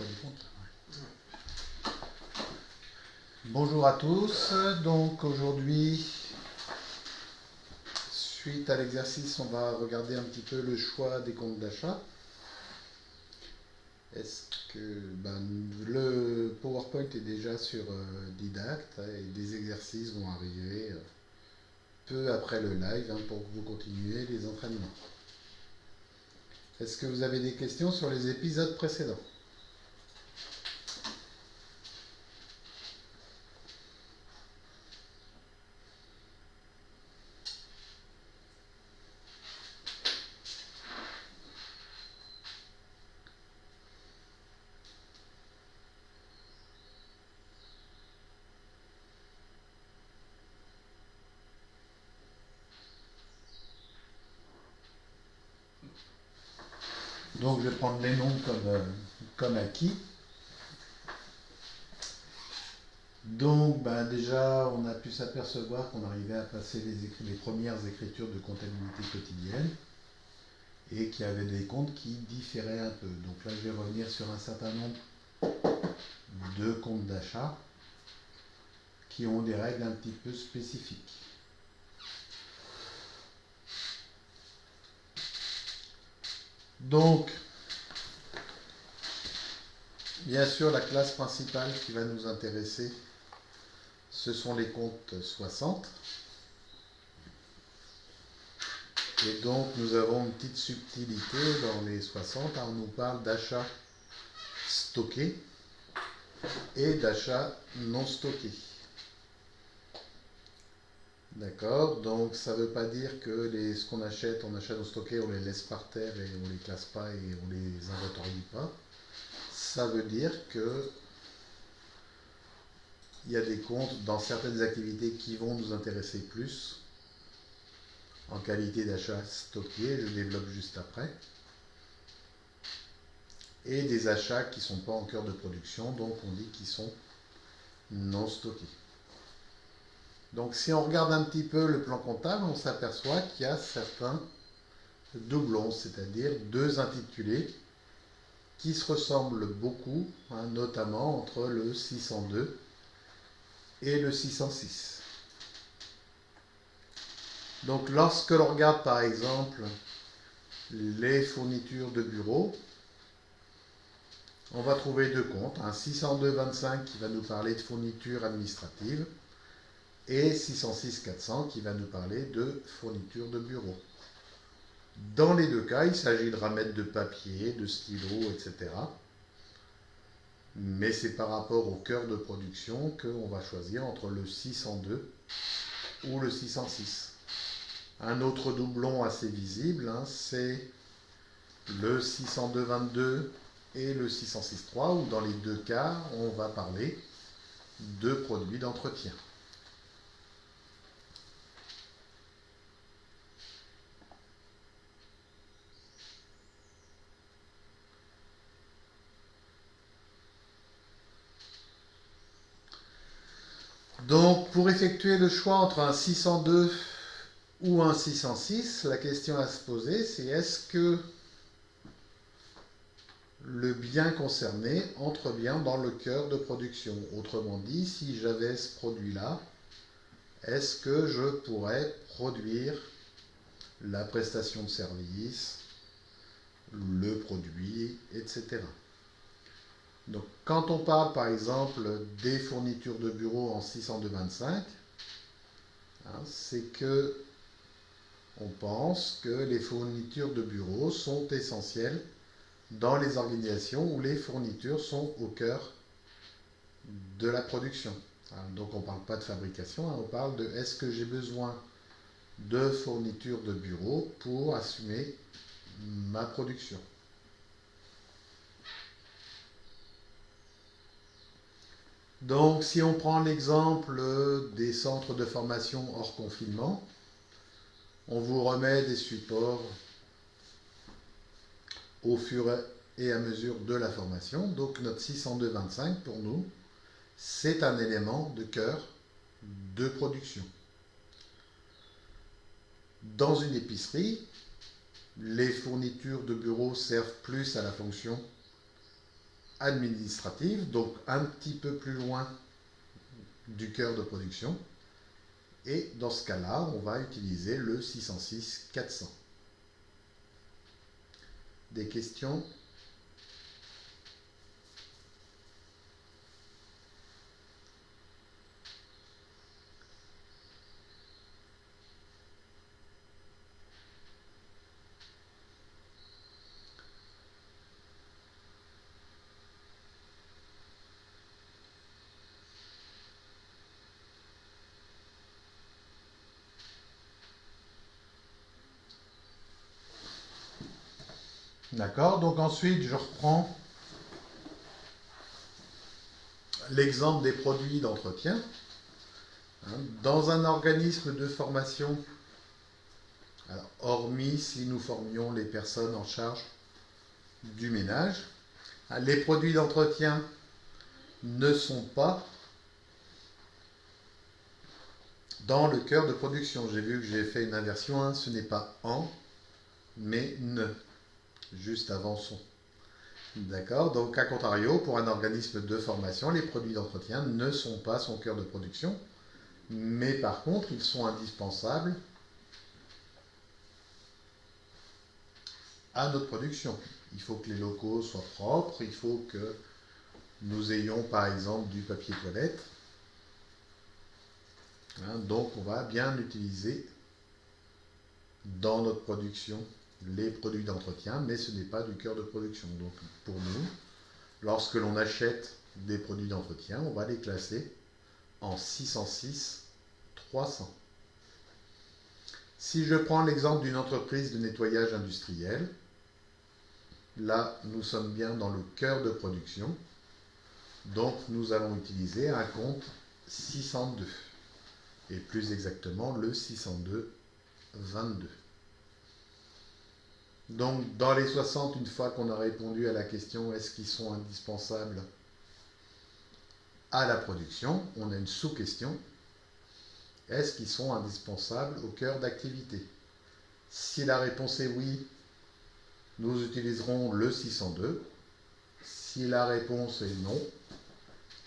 choix du compte. Bonjour à tous. Donc aujourd'hui, suite à l'exercice, on va regarder un petit peu le choix des comptes d'achat. Est-ce que le PowerPoint est déjà sur Didact et des exercices vont arriver peu après le live pour que vous continuiez les entraînements. Est-ce que vous avez des questions sur les épisodes précédents? Donc je vais prendre les noms comme acquis. Donc déjà on a pu s'apercevoir qu'on arrivait à passer les premières écritures de comptabilité quotidienne et qu'il y avait des comptes qui différaient un peu. Donc là je vais revenir sur un certain nombre de comptes d'achat qui ont des règles un petit peu spécifiques. Donc, bien sûr, la classe principale qui va nous intéresser, ce sont les comptes 60. Et donc, nous avons une petite subtilité dans les 60. On nous parle d'achat stocké et d'achat non stocké. D'accord, donc ça ne veut pas dire que ce qu'on achète, on achète non stocké, on les laisse par terre et on ne les classe pas et on ne les inventorie pas. Ça veut dire que il y a des comptes dans certaines activités qui vont nous intéresser plus en qualité d'achat stocké, je développe juste après, et des achats qui ne sont pas en cœur de production, donc on dit qu'ils sont non stockés. Donc si on regarde un petit peu le plan comptable, on s'aperçoit qu'il y a certains doublons, c'est-à-dire deux intitulés qui se ressemblent beaucoup, notamment entre le 602 et le 606. Donc lorsque l'on regarde par exemple les fournitures de bureau, on va trouver deux comptes, un 602-25 qui va nous parler de fournitures administratives et 606-400 qui va nous parler de fournitures de bureau. Dans les deux cas, il s'agit de ramettes de papier, de stylos, etc. Mais c'est par rapport au cœur de production qu'on va choisir entre le 602 ou le 606. Un autre doublon assez visible, c'est le 602-22 et le 606-3, où dans les deux cas, on va parler de produits d'entretien. Donc, pour effectuer le choix entre un 602 ou un 606, la question à se poser, c'est est-ce que le bien concerné entre bien dans le cœur de production? Autrement dit, si j'avais ce produit-là, est-ce que je pourrais produire la prestation de service, le produit, etc. Donc, quand on parle par exemple des fournitures de bureau en 602-25, c'est que on pense que les fournitures de bureau sont essentielles dans les organisations où les fournitures sont au cœur de la production. Donc on ne parle pas de fabrication, on parle de est-ce que j'ai besoin de fournitures de bureau pour assumer ma production. Donc si on prend l'exemple des centres de formation hors confinement, on vous remet des supports au fur et à mesure de la formation. Donc notre 602-25 pour nous, c'est un élément de cœur de production. Dans une épicerie, les fournitures de bureau servent plus à la fonction administrative, donc un petit peu plus loin du cœur de production. Et dans ce cas-là, on va utiliser le 606 400. Des questions? D'accord, donc ensuite je reprends l'exemple des produits d'entretien. Dans un organisme de formation, alors, hormis si nous formions les personnes en charge du ménage, les produits d'entretien ne sont pas dans le cœur de production. J'ai vu que j'ai fait une inversion, hein, ce n'est pas en, mais ne, juste avant son. D'accord, donc à contrario, pour un organisme de formation, les produits d'entretien ne sont pas son cœur de production, mais par contre, ils sont indispensables à notre production. Il faut que les locaux soient propres, il faut que nous ayons par exemple du papier toilette. Donc on va bien utiliser dans notre production les produits d'entretien, mais ce n'est pas du cœur de production. Donc pour nous, lorsque l'on achète des produits d'entretien, on va les classer en 606 300. Si je prends l'exemple d'une entreprise de nettoyage industriel, là nous sommes bien dans le cœur de production, donc nous allons utiliser un compte 602, et plus exactement le 602 22. Donc dans les 60, une fois qu'on a répondu à la question est-ce qu'ils sont indispensables à la production, on a une sous-question, est-ce qu'ils sont indispensables au cœur d'activité? Si la réponse est oui, nous utiliserons le 602. Si la réponse est non,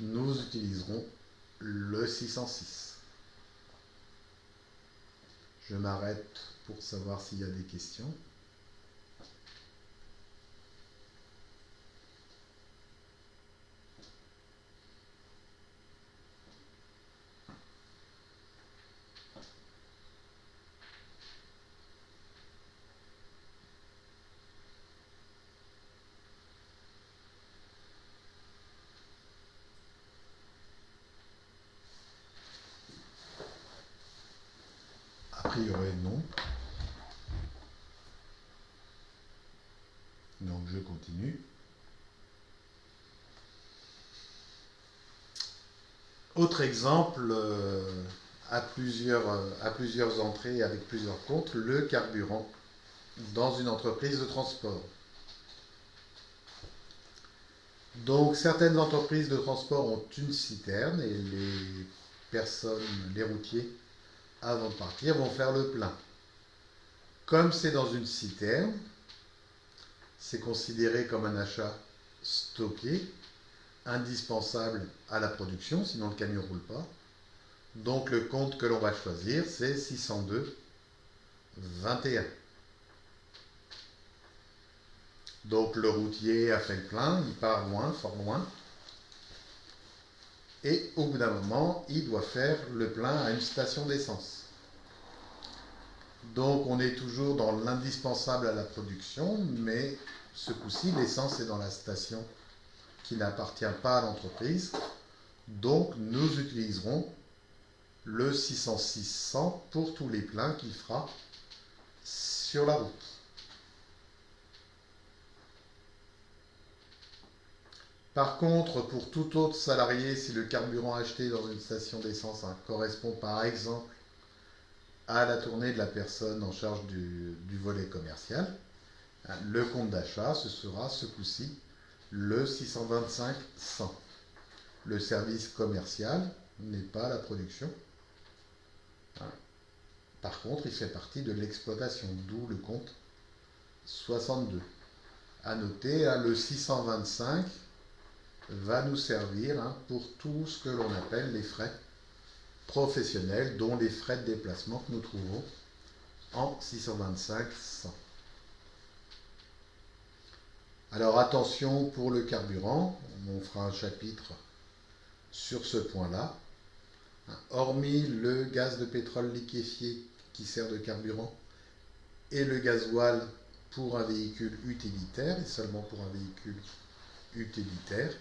nous utiliserons le 606. Je m'arrête pour savoir s'il y a des questions. A priori, non. Donc je continue. Autre exemple, à plusieurs entrées avec plusieurs comptes, le carburant dans une entreprise de transport. Donc certaines entreprises de transport ont une citerne et les personnes, les routiers, avant de partir, vont faire le plein. Comme c'est dans une citerne, c'est considéré comme un achat stocké, indispensable à la production, sinon le camion ne roule pas. Donc le compte que l'on va choisir, c'est 602 21. Donc le routier a fait le plein, il part loin, fort loin. Et au bout d'un moment, il doit faire le plein à une station d'essence. Donc on est toujours dans l'indispensable à la production, mais ce coup-ci, l'essence est dans la station qui n'appartient pas à l'entreprise. Donc nous utiliserons le 606-100 pour tous les pleins qu'il fera sur la route. Par contre, pour tout autre salarié, si le carburant acheté dans une station d'essence correspond par exemple à la tournée de la personne en charge du volet commercial, le compte d'achat, ce sera ce coup-ci le 625-100. Le service commercial n'est pas la production. Par contre, il fait partie de l'exploitation, d'où le compte 62. À noter, le 625, va nous servir pour tout ce que l'on appelle les frais professionnels, dont les frais de déplacement que nous trouvons en 625-100. Alors attention pour le carburant, on fera un chapitre sur ce point-là. Hormis le gaz de pétrole liquéfié qui sert de carburant et le gasoil pour un véhicule utilitaire, et seulement pour un véhicule utilitaire,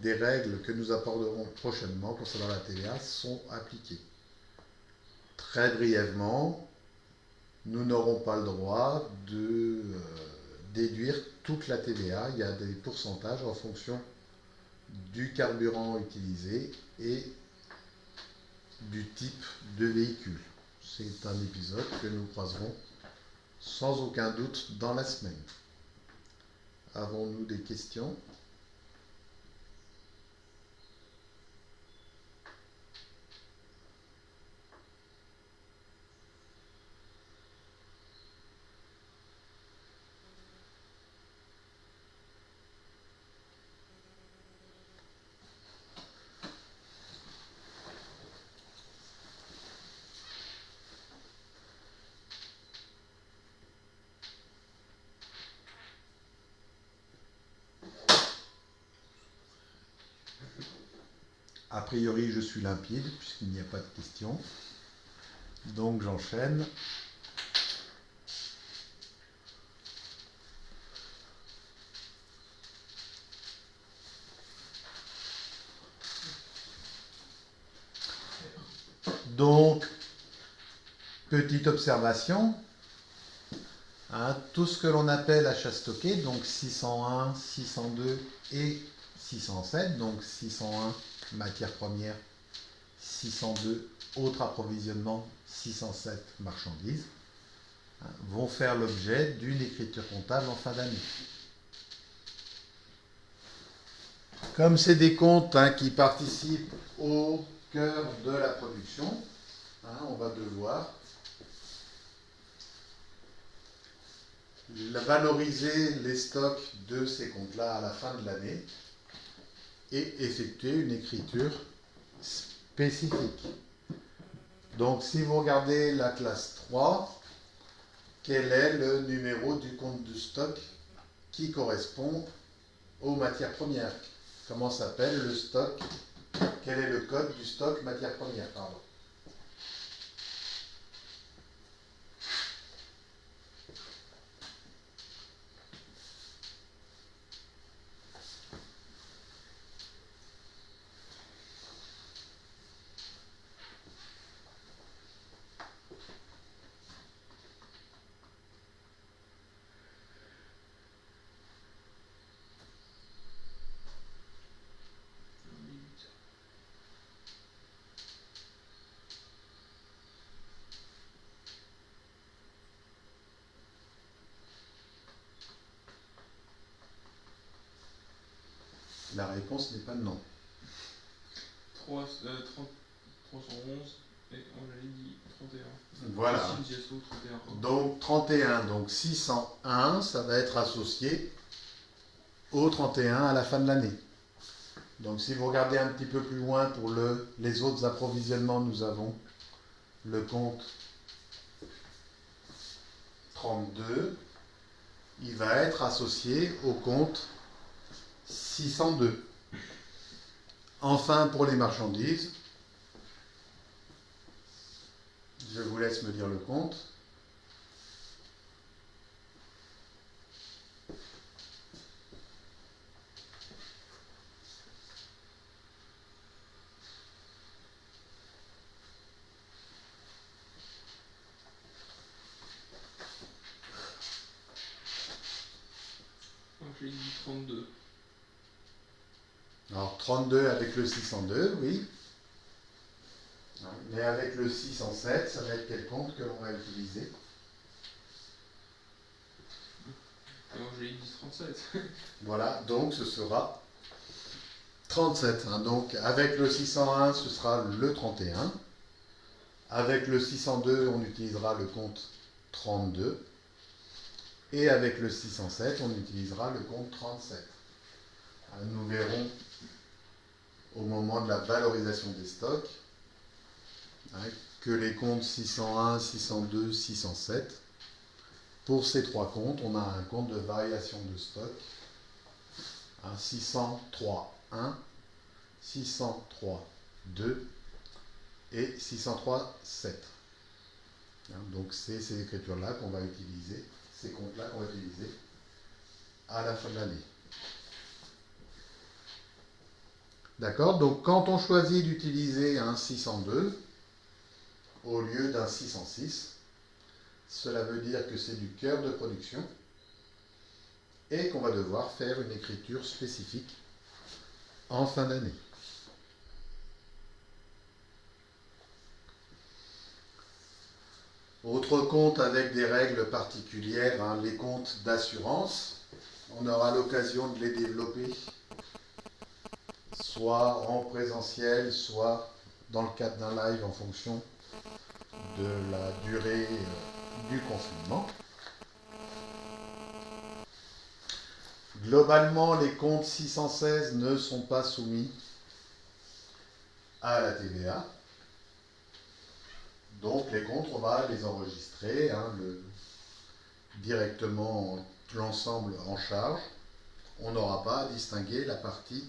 des règles que nous aborderons prochainement concernant la TVA sont appliquées. Très brièvement, nous n'aurons pas le droit de déduire toute la TVA. Il y a des pourcentages en fonction du carburant utilisé et du type de véhicule. C'est un épisode que nous croiserons sans aucun doute dans la semaine. Avons-nous des questions ? A priori, je suis limpide puisqu'il n'y a pas de questions. Donc j'enchaîne. Donc, petite observation. Tout ce que l'on appelle achat stocké, donc 601, 602 et 607, donc 601 matières premières, 602 autres approvisionnements, 607 marchandises, vont faire l'objet d'une écriture comptable en fin d'année. Comme c'est des comptes qui participent au cœur de la production, on va devoir valoriser les stocks de ces comptes-là à la fin de l'année et effectuer une écriture spécifique. Donc si vous regardez la classe 3, quel est le numéro du compte de stock qui correspond aux matières premières? Comment s'appelle le stock? Quel est le code du stock matières premières, pardon. La réponse n'est pas non. 311 et on avait dit 31. Voilà. Donc 31, donc 601, ça va être associé au 31 à la fin de l'année. Donc si vous regardez un petit peu plus loin pour les autres approvisionnements, nous avons le compte 32. Il va être associé au compte 602. Enfin, pour les marchandises, je vous laisse me dire le compte. J'ai dit 32. Alors 32 avec le 602, oui. Mais avec le 607, ça va être quel compte que l'on va utiliser? Alors j'ai dit 37. Voilà, donc ce sera 37. Donc avec le 601, ce sera le 31. Avec le 602, on utilisera le compte 32. Et avec le 607, on utilisera le compte 37. Nous verrons au moment de la valorisation des stocks que les comptes 601, 602, 607, pour ces trois comptes, on a un compte de variation de stock 603.1, 603.2 et 603.7. Donc c'est ces écritures-là qu'on va utiliser, ces comptes-là qu'on va utiliser à la fin de l'année. D'accord? Donc quand on choisit d'utiliser un 602 au lieu d'un 606, cela veut dire que c'est du cœur de production et qu'on va devoir faire une écriture spécifique en fin d'année. Autre compte avec des règles particulières, les comptes d'assurance. On aura l'occasion de les développer soit en présentiel, soit dans le cadre d'un live en fonction de la durée du confinement. Globalement, les comptes 616 ne sont pas soumis à la TVA. Donc les comptes, on va les enregistrer directement l'ensemble en charge. On n'aura pas à distinguer la partie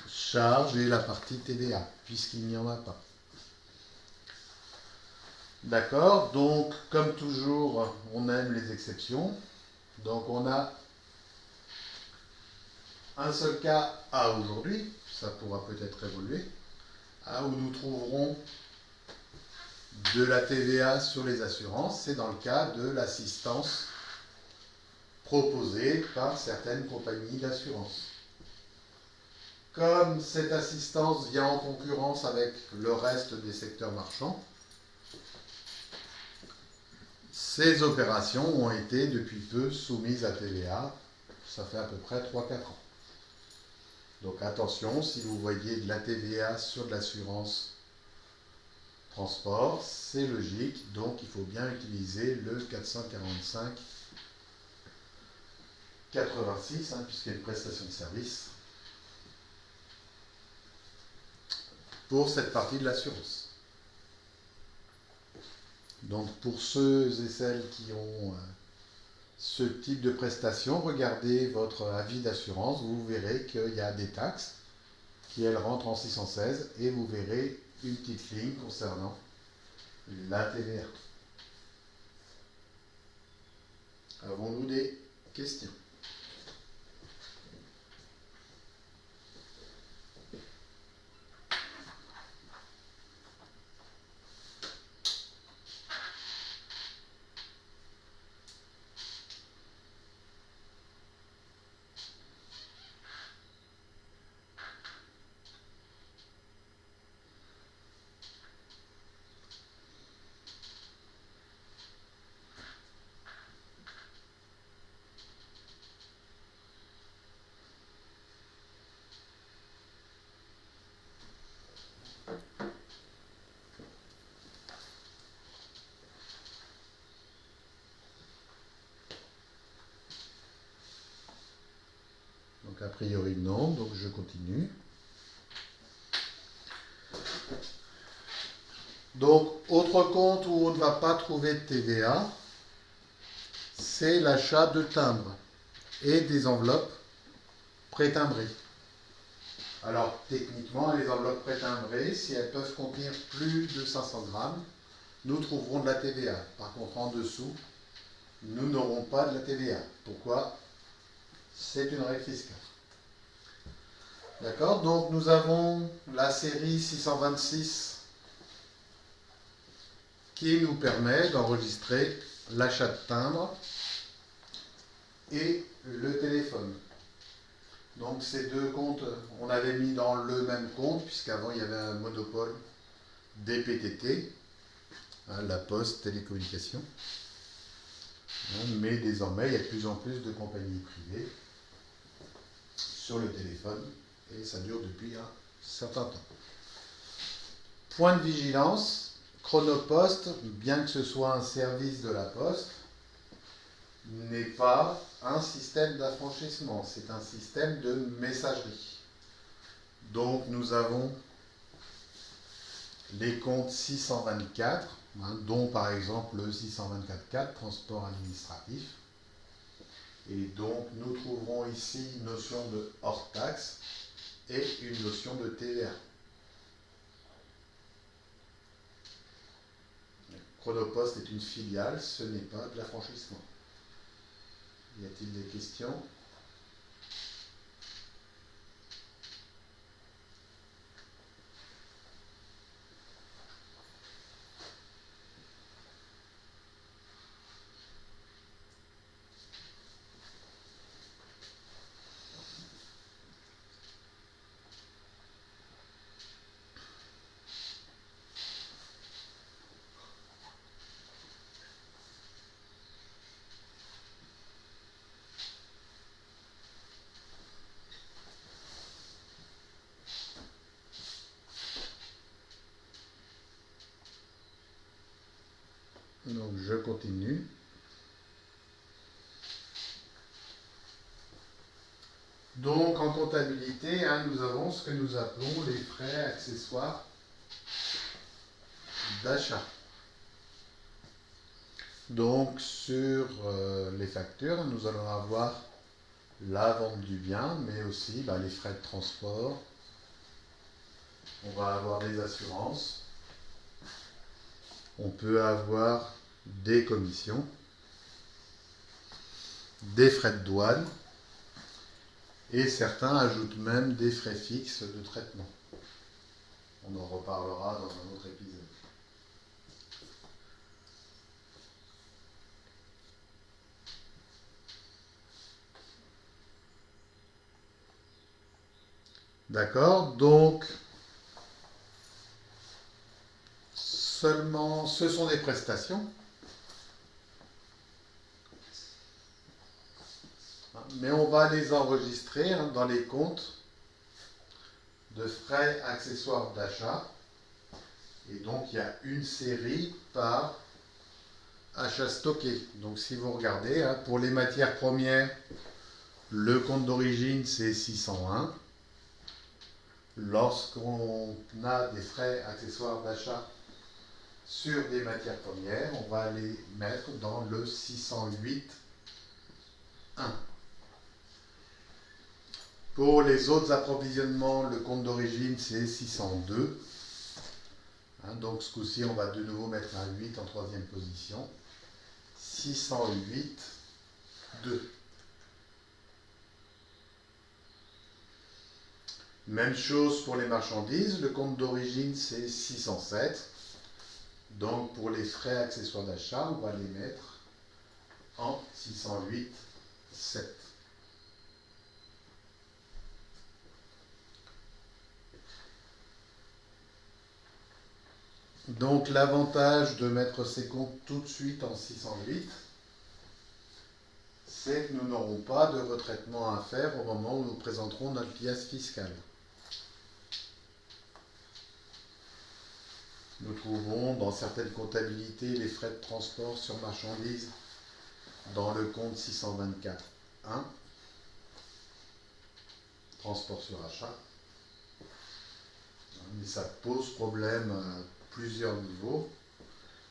charge et la partie TVA, puisqu'il n'y en a pas. D'accord, donc comme toujours, on aime les exceptions. Donc on a un seul cas à aujourd'hui, ça pourra peut-être évoluer, où nous trouverons de la TVA sur les assurances, c'est dans le cas de l'assistance proposée par certaines compagnies d'assurance. Comme cette assistance vient en concurrence avec le reste des secteurs marchands, ces opérations ont été depuis peu soumises à TVA, ça fait à peu près 3-4 ans. Donc attention, si vous voyez de la TVA sur de l'assurance transport, c'est logique, donc il faut bien utiliser le 445-86, puisqu'il y a une prestation de service pour cette partie de l'assurance. Donc pour ceux et celles qui ont ce type de prestation, regardez votre avis d'assurance, vous verrez qu'il y a des taxes qui elles rentrent en 616 et vous verrez une petite ligne concernant la TVA. Avons-nous des questions? Donc a priori non, donc je continue. Donc autre compte où on ne va pas trouver de TVA, c'est l'achat de timbres et des enveloppes pré-timbrées. Alors techniquement, les enveloppes pré-timbrées, si elles peuvent contenir plus de 500 grammes, nous trouverons de la TVA. Par contre, en dessous, nous n'aurons pas de la TVA. Pourquoi? C'est une règle fiscale. D'accord? Donc nous avons la série 626 qui nous permet d'enregistrer l'achat de timbres et le téléphone. Donc ces deux comptes, on avait mis dans le même compte, puisqu'avant il y avait un monopole des PTT, la Poste, télécommunications. Mais désormais, il y a de plus en plus de compagnies privées sur le téléphone, et ça dure depuis un certain temps. Point de vigilance, Chronopost, bien que ce soit un service de la Poste, n'est pas un système d'affranchissement, c'est un système de messagerie. Donc nous avons les comptes 624, dont par exemple le 624.4, transport administratif. Et donc nous trouverons ici une notion de hors taxe et une notion de TVA. Chronopost est une filiale, ce n'est pas de l'affranchissement. Y a-t-il des questions ? Donc je continue. Donc en comptabilité, nous avons ce que nous appelons les frais accessoires d'achat. Donc sur les factures, nous allons avoir la vente du bien, mais aussi les frais de transport. On va avoir des assurances. On peut avoir des commissions, des frais de douane, et certains ajoutent même des frais fixes de traitement. On en reparlera dans un autre épisode. D'accord, donc seulement ce sont des prestations, mais on va les enregistrer dans les comptes de frais accessoires d'achat. Et donc il y a une série par achat stocké. Donc si vous regardez, pour les matières premières, le compte d'origine c'est 601. Lorsqu'on a des frais accessoires d'achat sur des matières premières, on va les mettre dans le 608.1. Pour les autres approvisionnements, le compte d'origine c'est 602. Donc ce coup-ci, on va de nouveau mettre un 8 en troisième position. 608.2. Même chose pour les marchandises, le compte d'origine c'est 607. Donc pour les frais accessoires d'achat, on va les mettre en 608.7. Donc l'avantage de mettre ces comptes tout de suite en 608, c'est que nous n'aurons pas de retraitement à faire au moment où nous présenterons notre pièce fiscale. Nous trouvons dans certaines comptabilités les frais de transport sur marchandises dans le compte 624.1, transport sur achat. Mais ça pose problème à plusieurs niveaux.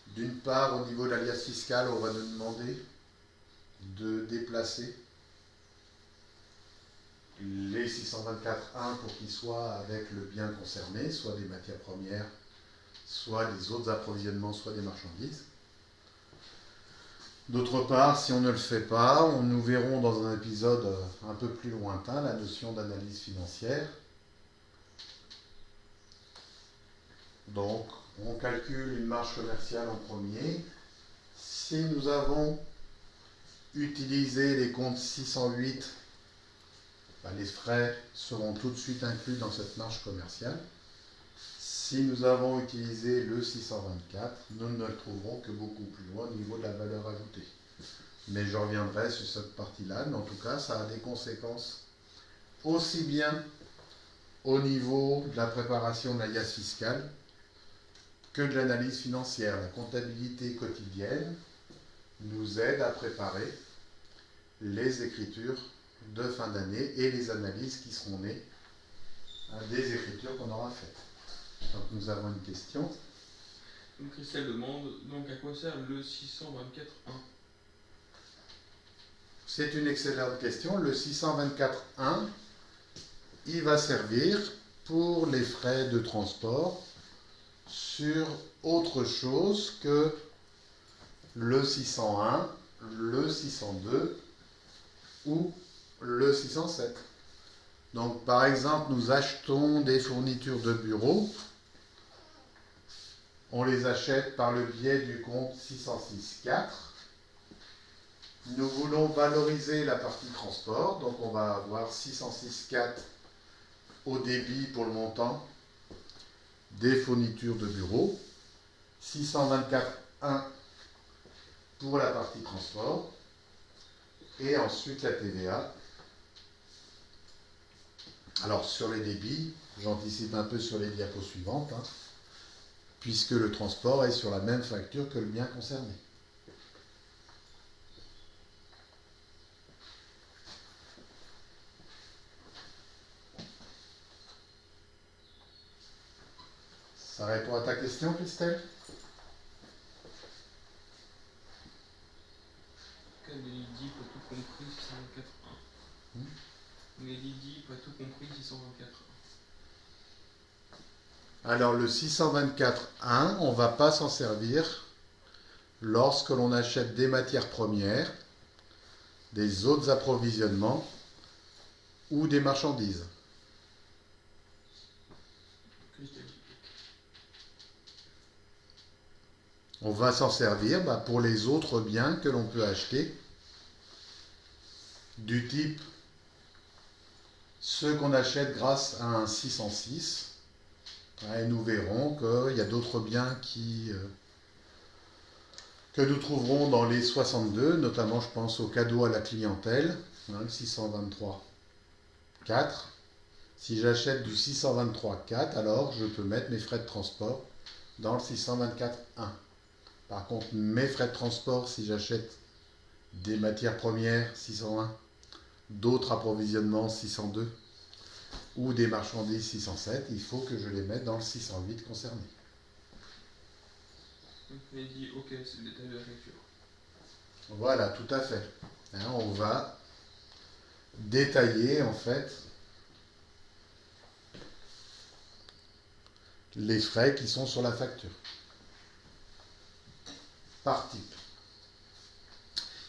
D'une part, au niveau de l'alias fiscal, on va nous demander de déplacer les 624.1 pour qu'ils soient avec le bien concerné, soit des matières premières, soit des autres approvisionnements, soit des marchandises. D'autre part, si on ne le fait pas, nous verrons dans un épisode un peu plus lointain la notion d'analyse financière. Donc, on calcule une marge commerciale en premier. Si nous avons utilisé les comptes 608, les frais seront tout de suite inclus dans cette marge commerciale. Si nous avons utilisé le 624, nous ne le trouverons que beaucoup plus loin au niveau de la valeur ajoutée. Mais je reviendrai sur cette partie-là, mais en tout cas, ça a des conséquences aussi bien au niveau de la préparation de l'alias fiscale que de l'analyse financière. La comptabilité quotidienne nous aide à préparer les écritures de fin d'année et les analyses qui seront nées des écritures qu'on aura faites. Donc nous avons une question. Donc Christelle demande, donc à quoi sert le 624.1? C'est une excellente question. Le 624.1, il va servir pour les frais de transport sur autre chose que le 601, le 602 ou le 607. Donc par exemple, nous achetons des fournitures de bureau. On les achète par le biais du compte 606.4. Nous voulons valoriser la partie transport, donc on va avoir 606.4 au débit pour le montant des fournitures de bureau, 624.1 pour la partie transport, et ensuite la TVA. Alors sur les débits, j'anticipe un peu sur les diapos suivantes, puisque le transport est sur la même facture que le bien concerné. Ça répond à ta question, Christelle? Nelly dit pas tout compris 624.1. Nelly dit pas tout compris 624.1. Alors le 624.1, on ne va pas s'en servir lorsque l'on achète des matières premières, des autres approvisionnements ou des marchandises. On va s'en servir pour les autres biens que l'on peut acheter, du type ceux qu'on achète grâce à un 606. Et nous verrons qu'il y a d'autres biens que nous trouverons dans les 62, notamment je pense au cadeau à la clientèle, le 623.4. Si j'achète du 623.4, alors je peux mettre mes frais de transport dans le 624.1. Par contre, mes frais de transport, si j'achète des matières premières 601, d'autres approvisionnements 602 ou des marchandises 607, il faut que je les mette dans le 608 concerné. Il dit ok, c'est le détail de la facture. Voilà, tout à fait. On va détailler en fait les frais qui sont sur la facture. Par type.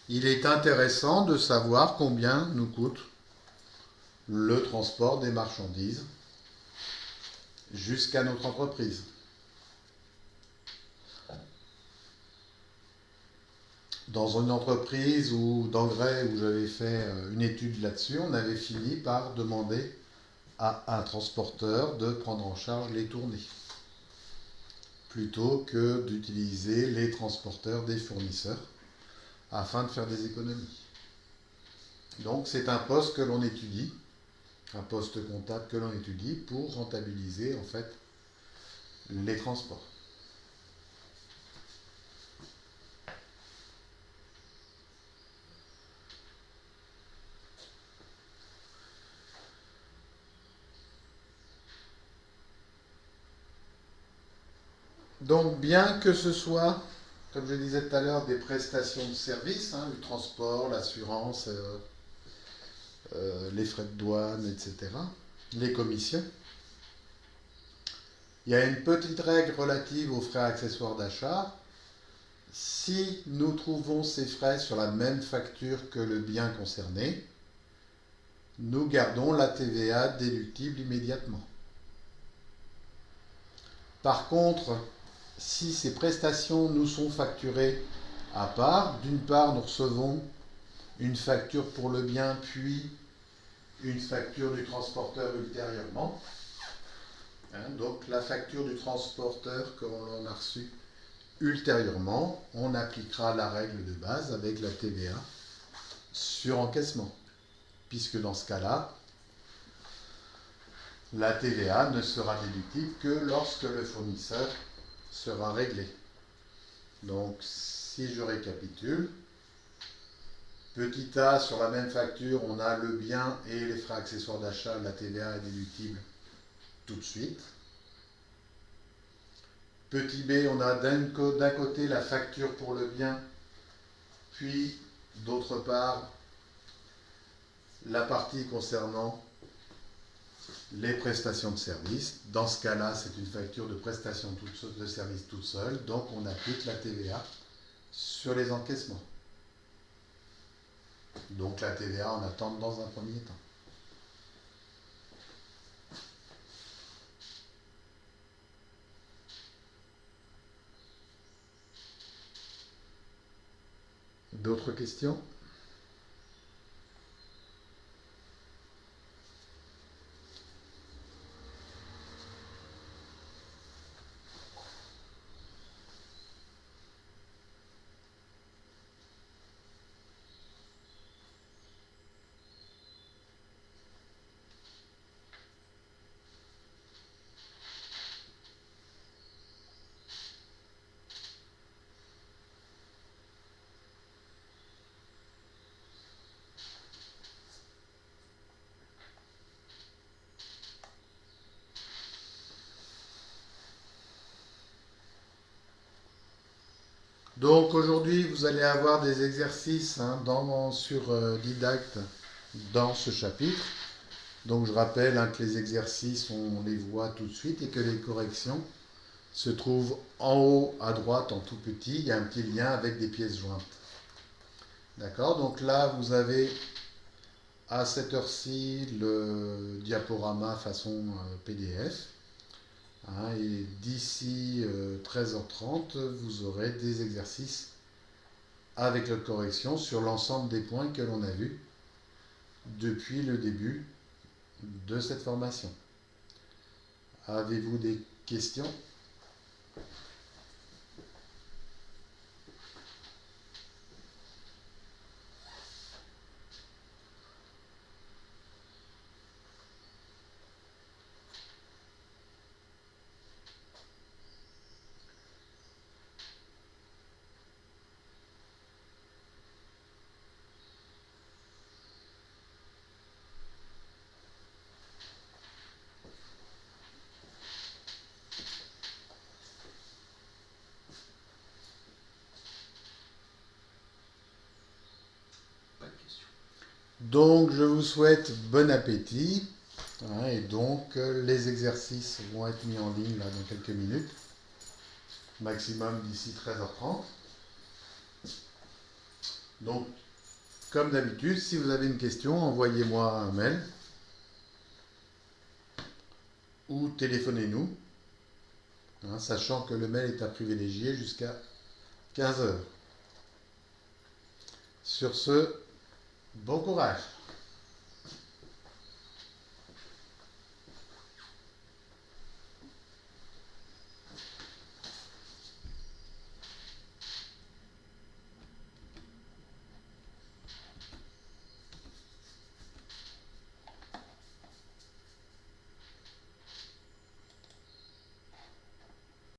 Il est intéressant de savoir combien nous coûte le transport des marchandises jusqu'à notre entreprise. Dans une entreprise d'engrais où j'avais fait une étude là-dessus, on avait fini par demander à un transporteur de prendre en charge les tournées, plutôt que d'utiliser les transporteurs des fournisseurs afin de faire des économies. Donc c'est un poste que l'on étudie, un poste comptable que l'on étudie pour rentabiliser en fait les transports. Donc bien que ce soit, comme je disais tout à l'heure, des prestations de services, le transport, l'assurance, les frais de douane, etc., les commissions, il y a une petite règle relative aux frais accessoires d'achat. Si nous trouvons ces frais sur la même facture que le bien concerné, nous gardons la TVA déductible immédiatement. Par contre, si ces prestations nous sont facturées à part, d'une part nous recevons une facture pour le bien, puis une facture du transporteur ultérieurement. Donc la facture du transporteur que l'on a reçue ultérieurement, on appliquera la règle de base avec la TVA sur encaissement, puisque dans ce cas-là, la TVA ne sera déductible que lorsque le fournisseur sera réglé. Donc si je récapitule, Petit a, sur la même facture, on a le bien et les frais accessoires d'achat, la TVA est déductible tout de suite. Petit b, on a d'un côté la facture pour le bien, puis d'autre part la partie concernant les prestations de service. Dans ce cas-là, c'est une facture de prestation de service toute seule, donc on applique la TVA sur les encaissements. Donc la TVA, on attend dans un premier temps. D'autres questions? Donc aujourd'hui, vous allez avoir des exercices sur Didacte dans ce chapitre. Donc je rappelle que les exercices, on les voit tout de suite et que les corrections se trouvent en haut à droite en tout petit. Il y a un petit lien avec des pièces jointes. D'accord? Donc là, vous avez à cette heure-ci le diaporama façon PDF. Et d'ici 13h30, vous aurez des exercices avec la correction sur l'ensemble des points que l'on a vus depuis le début de cette formation. Avez-vous des questions? Pas de question. Donc, je vous souhaite bon appétit. Et donc, les exercices vont être mis en ligne là, dans quelques minutes. Maximum d'ici 13h30. Donc, comme d'habitude, si vous avez une question, envoyez-moi un mail ou téléphonez-nous, sachant que le mail est à privilégier jusqu'à 15h. Sur ce, bon courage!